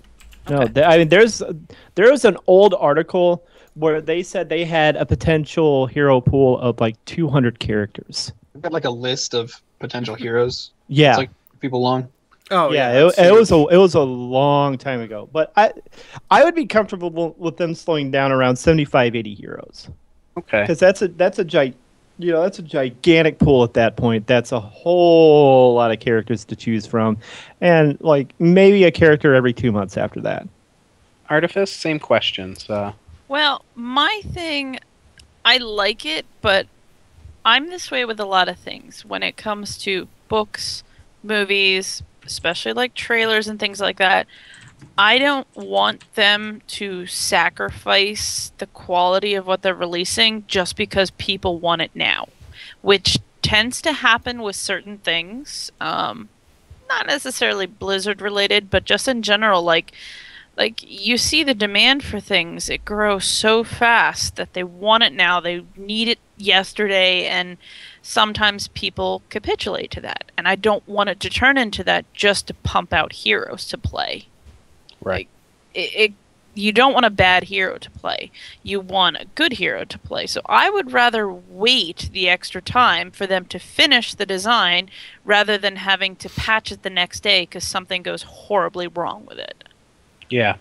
No, Okay. I mean, there was an old article where they said they had a potential hero pool of like 200 characters. I've got like a list of potential heroes. Yeah, It's like people long. Oh yeah, that's it was huge. it was a long time ago. But I would be comfortable with them slowing down around 75, 80 heroes Okay. because that's a gigantic pool at that point. That's a whole lot of characters to choose from, and like maybe a character every 2 months after that. Artifice, same questions. Well, my thing, I like it, but I'm this way with a lot of things. When it comes to books, movies, especially like trailers and things like that, I don't want them to sacrifice the quality of what they're releasing just because people want it now, which tends to happen with certain things. Not necessarily Blizzard related, but just in general, like you see the demand for things, it grows so fast that they want it now, they need it yesterday, and sometimes people capitulate to that. And I don't want it to turn into that just to pump out heroes to play. Right. You don't want a bad hero to play. You want a good hero to play. So I would rather wait the extra time for them to finish the design rather than having to patch it the next day because something goes horribly wrong with it. Yeah.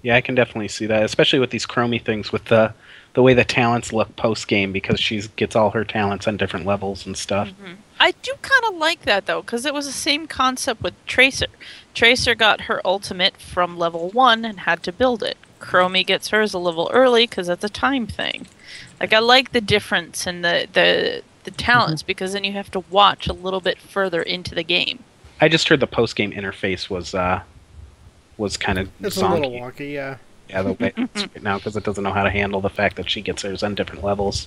Yeah, I can definitely see that, especially with these Chromie things, with the way the talents look post-game, because she gets all her talents on different levels and stuff. Mm-hmm. I do kind of like that, though, because it was the same concept with Tracer. Tracer got her ultimate from level 1 and had to build it. Chromie gets hers a level early because that's a time thing. Like, I like the difference in the talents, because then you have to watch a little bit further into the game. I just heard the post-game interface was kind of It's zonky. a little wonky, yeah. Yeah, the way it's right now, because it doesn't know how to handle the fact that she gets hers on different levels.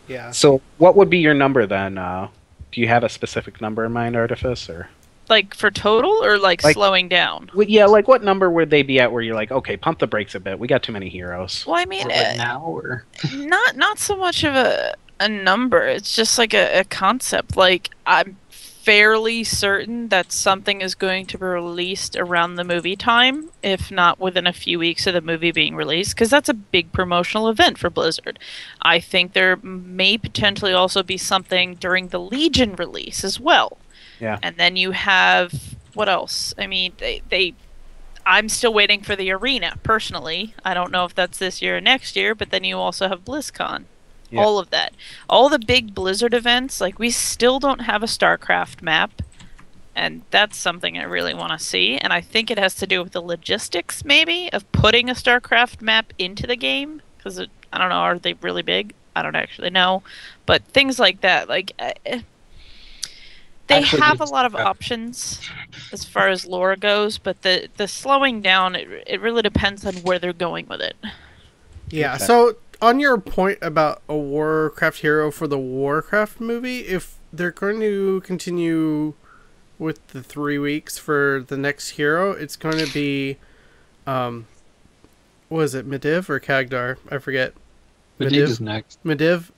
Yeah. So, what would be your number then? Do you have a specific number in mind, Artifice, or? Like, for total, or like slowing down? Well, yeah, like what number would they be at where you're like, okay, pump the brakes a bit. We got too many heroes. Well, I mean, Right now, or not so much of a number. It's just like a concept. Like, I'm fairly certain that something is going to be released around the movie time, if not within a few weeks of the movie being released, because that's a big promotional event for Blizzard. I think there may potentially also be something during the Legion release as well. Yeah. And then you have, what else? I mean, I'm still waiting for the arena, personally. I don't know if that's this year or next year, but then you also have BlizzCon. Yeah. All of that. All the big Blizzard events, like, we still don't have a StarCraft map, and that's something I really want to see, and I think it has to do with the logistics, maybe, of putting a StarCraft map into the game, because, I don't know, are they really big? I don't actually know, but things like that, like, they Actually, have a lot of options as far as lore goes, but the slowing down, it really depends on where they're going with it. Yeah, Okay. so on your point about a Warcraft hero for the Warcraft movie, if they're going to continue with the 3 weeks for the next hero, it's going to be, what is it, Medivh or Kagdar? I forget. Medivh is next. Medivh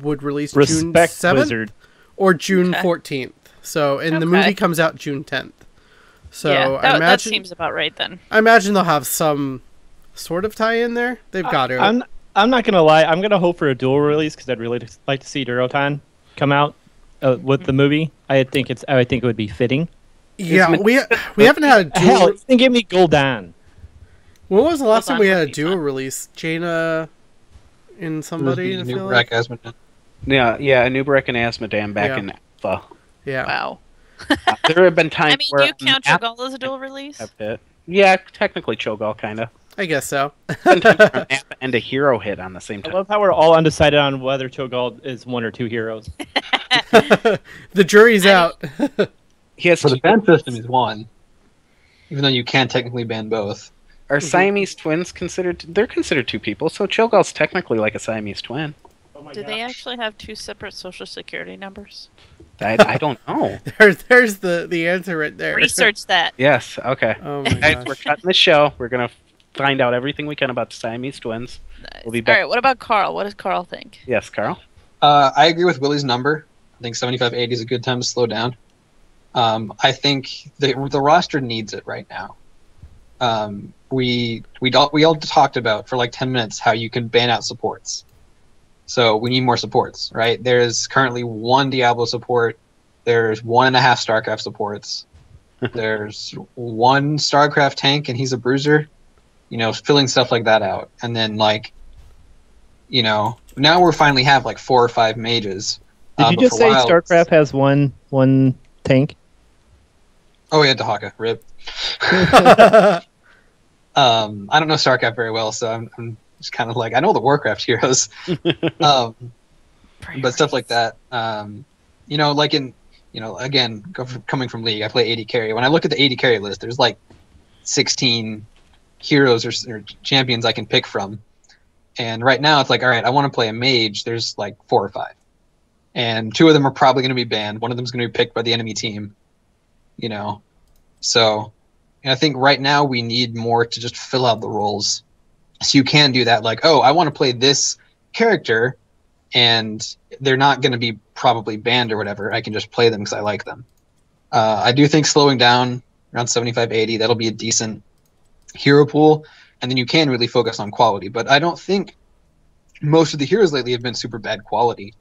would release June Respect 7th Blizzard. or June Okay. 14th. So, and the Okay. movie comes out June 10th. So yeah, I that imagine seems about right then. I imagine they'll have some sort of tie in there. They've got to. I'm not gonna lie. I'm gonna hope for a dual release because I'd really like to see Durotan come out with the movie. I think it would be fitting. Yeah, we haven't had a Hell, dual. even give me Gul'dan. When was the last time Hold on, we had a let me dual find- release? Jaina and somebody. I New feel like? Asmodee. Yeah, Anubarak and Asmodam back Yeah. in Alpha. Yeah. Wow. There have been times I mean, where do you count Cho'Gall as a dual release? Yeah, technically Cho'Gall, kind of. I guess so. And a hero hit on the same I time. love how we're all undecided on whether Cho'Gall is one or two heroes. The jury's out. He has For the two, ban system, is one. Even though you can technically ban both. are Siamese twins considered? They're considered two people, so Cho'Gall's technically like a Siamese twin. Do they actually have 2 separate social security numbers? I don't know. There's the answer right there. Research that. Yes. Okay. Oh my Guys, we're gosh. cutting the show. We're gonna find out everything we can about the Siamese twins. We'll be All back. right. What about Carl? What does Carl think? Yes, Carl. I agree with Willie's number. I think 75-80 is a good time to slow down. I think the roster needs it right now. We all talked about for like 10 minutes how you can ban out supports. So we need more supports, right? There's currently 1 Diablo support. There's 1.5 StarCraft supports. There's 1 StarCraft tank, and he's a bruiser. Filling stuff like that out, and then now we're finally have like 4 or 5 mages. Did you but just for say a while- StarCraft has one tank? Oh yeah, Dahaka, rip. I don't know StarCraft very well, so I'm just kind of like I know the Warcraft heroes, but stuff like that. Again, coming from League, I play 80 carry. When I look at the 80 carry list, there's like 16 heroes or champions I can pick from, and right now it's like, all right, I want to play a mage. There's like 4 or 5, and 2 of them are probably going to be banned. One of them is going to be picked by the enemy team. So. And I think right now we need more to just fill out the roles. So you can do that, like, oh, I want to play this character, and they're not going to be probably banned or whatever. I can just play them because I like them. I do think slowing down around 75-80, that'll be a decent hero pool, and then you can really focus on quality. But I don't think most of the heroes lately have been super bad quality.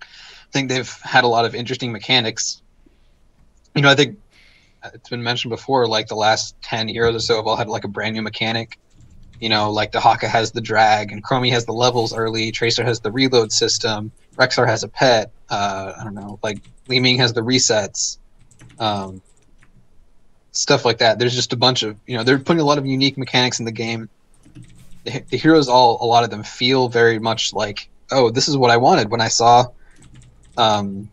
I think they've had a lot of interesting mechanics. I think it's been mentioned before, like the last 10 heroes or so have all had like a brand new mechanic. Like the Haka has the drag, and Chromie has the levels early, Tracer has the reload system, Rexar has a pet, I don't know, like Li Ming has the resets, stuff like that. There's just a bunch of, they're putting a lot of unique mechanics in the game. The heroes, a lot of them feel very much like, oh, this is what I wanted when I saw Li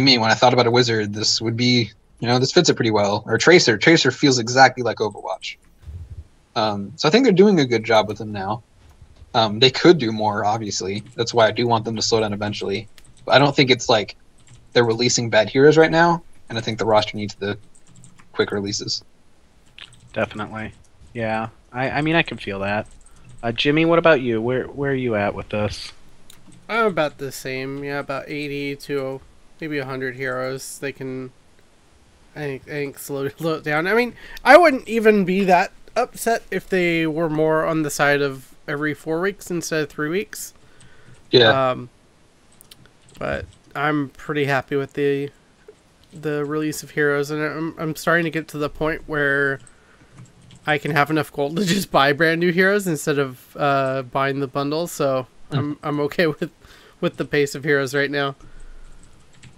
Ming, when I thought about a wizard, this would be, this fits it pretty well. Or Tracer feels exactly like Overwatch. So I think they're doing a good job with them now. They could do more, obviously. That's why I do want them to slow down eventually. But I don't think it's like they're releasing bad heroes right now, and I think the roster needs the quick releases. Definitely. Yeah. I mean, I can feel that. Jimmy, what about you? Where are you at with this? I'm about the same. Yeah, about 80 to maybe 100 heroes. They can, I think slow it down. I mean, I wouldn't even be that upset if they were more on the side of every 4 weeks instead of 3 weeks. Yeah. But I'm pretty happy with the release of heroes, and I'm starting to get to the point where I can have enough gold to just buy brand new heroes instead of buying the bundles. So I'm okay with the pace of heroes right now.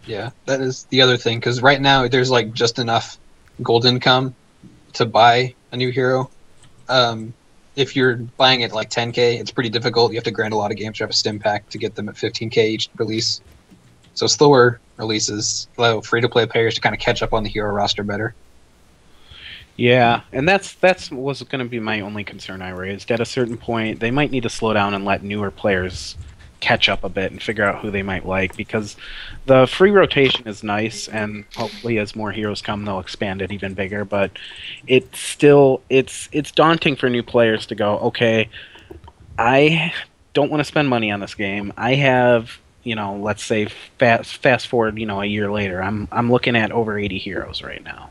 Yeah, that is the other thing, because right now there's like just enough gold income to buy a new hero. If you're buying it like 10k, it's pretty difficult. You have to grind a lot of games to have a stim pack to get them at 15k each release. So slower releases allow free-to-play players to kind of catch up on the hero roster better. Yeah, and that's was going to be my only concern I raised. At a certain point, they might need to slow down and let newer players catch up a bit and figure out who they might like, because the free rotation is nice, and hopefully as more heroes come they'll expand it even bigger, but it's daunting for new players to go, okay, I don't want to spend money on this game. I have, let's say fast forward, a year later, I'm looking at over 80 heroes right now.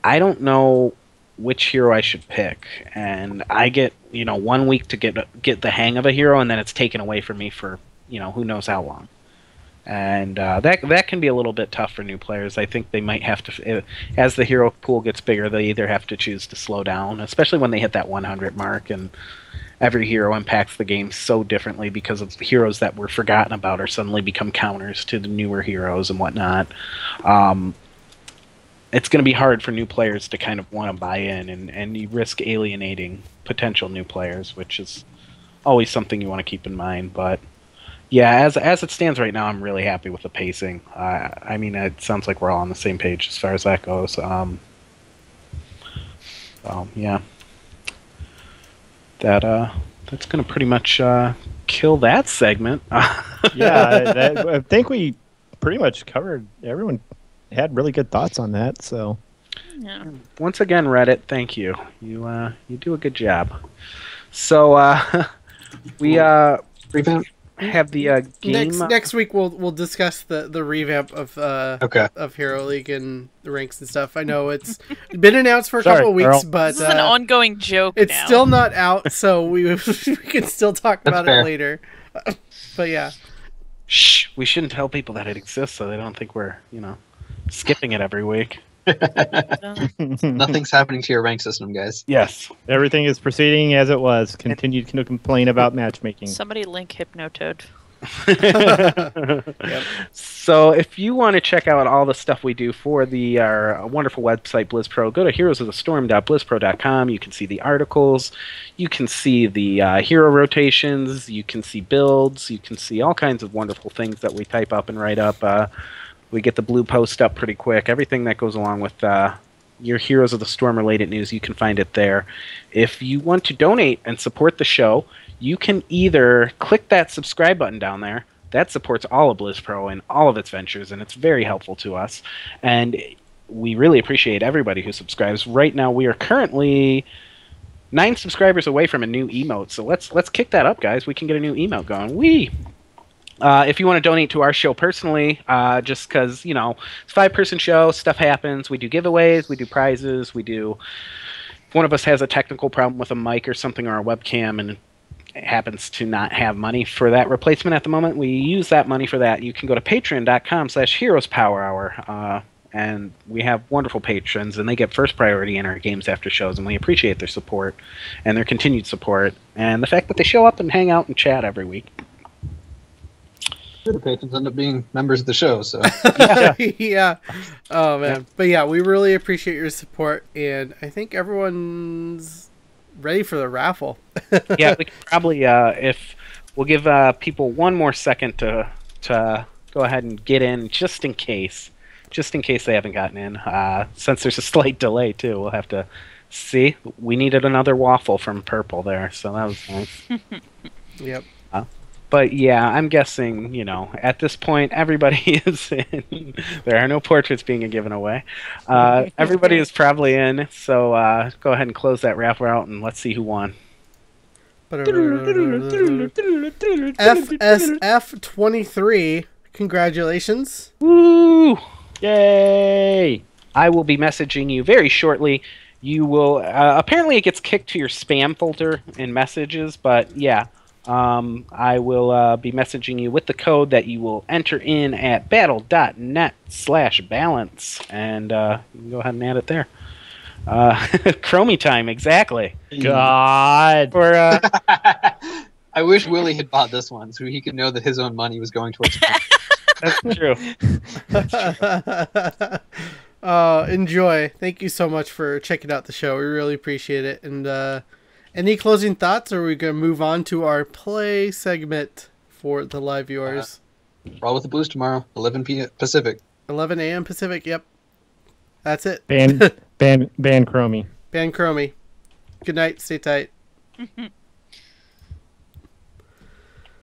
I don't know which hero I should pick, and I get 1 week to get the hang of a hero, and then it's taken away from me for who knows how long, and that can be a little bit tough for new players. I think they might have to, as the hero pool gets bigger, they either have to choose to slow down, especially when they hit that 100 mark, and every hero impacts the game so differently because of the heroes that were forgotten about or suddenly become counters to the newer heroes and whatnot. It's going to be hard for new players to kind of want to buy in, and you risk alienating potential new players, which is always something you want to keep in mind. But yeah, as it stands right now, I'm really happy with the pacing. I mean, it sounds like we're all on the same page as far as that goes. Yeah, that's going to pretty much kill that segment. I think we pretty much covered. Everyone had really good thoughts on that. So, Yeah. Once again, Reddit, thank you. You do a good job. So we Revamp. have the game. Next week we'll discuss the revamp of Okay. of Hero League and the ranks and stuff. I know it's been announced for a Sorry, couple of weeks, Earl. but This is an ongoing joke it's now. still not out, so we can still talk about fair. it later. But yeah, Shh, we shouldn't tell people that it exists, so they don't think we're skipping it every week. Nothing's happening to your rank system, guys. Yes. everything is proceeding as it was. Continue to complain about matchmaking. Somebody link Hypnotoad. So if you want to check out all the stuff we do for our wonderful website BlizzPro, go to heroesofthestorm.blizzpro.com. You can see the articles, you can see the hero rotations, you can see builds, you can see all kinds of wonderful things that we type up and write up. We get the blue post up pretty quick. Everything that goes along with your Heroes of the Storm related news, you can find it there. If you want to donate and support the show, you can either click that subscribe button down there. That supports all of BlizzPro and all of its ventures, and it's very helpful to us. And we really appreciate everybody who subscribes. Right now, we are currently 9 subscribers away from a new emote. So let's kick that up, guys. We can get a new emote going. If you want to donate to our show personally, just because, it's a 5-person show, stuff happens. We do giveaways, we do prizes, if one of us has a technical problem with a mic or something or a webcam and happens to not have money for that replacement at the moment, we use that money for that. You can go to patreon.com/heroespowerhour, and we have wonderful patrons, and they get first priority in our games after shows, and we appreciate their support and their continued support, and the fact that they show up and hang out and chat every week. The patrons end up being members of the show, so yeah. Oh man, but yeah, we really appreciate your support, and I think everyone's ready for the raffle. Yeah, we can probably if we'll give people one more second to go ahead and get in, just in case they haven't gotten in. Since there's a slight delay too, we'll have to see. We needed another waffle from Purple there, so that was nice. Yep. But yeah, I'm guessing, at this point, everybody is in. There are no portraits being given away. Everybody is probably in, so go ahead and close that raffle out and let's see who won. FSF23, congratulations. Woo! Yay! I will be messaging you very shortly. You will, apparently it gets kicked to your spam folder in messages, but yeah. I will be messaging you with the code that you will enter in at battle.net/balance, and you can go ahead and add it there. Chromie time, exactly. God. For I wish Willie had bought this one so he could know that his own money was going towards it. that's true. Enjoy. Thank you so much for checking out the show. We really appreciate it. And any closing thoughts, or are we going to move on to our play segment for the live viewers? Roll with the Blues tomorrow, 11 p.m. Pacific. 11 a.m. Pacific, yep. That's it. Ban Chromie. Ban Chromie. Good night. Stay tight.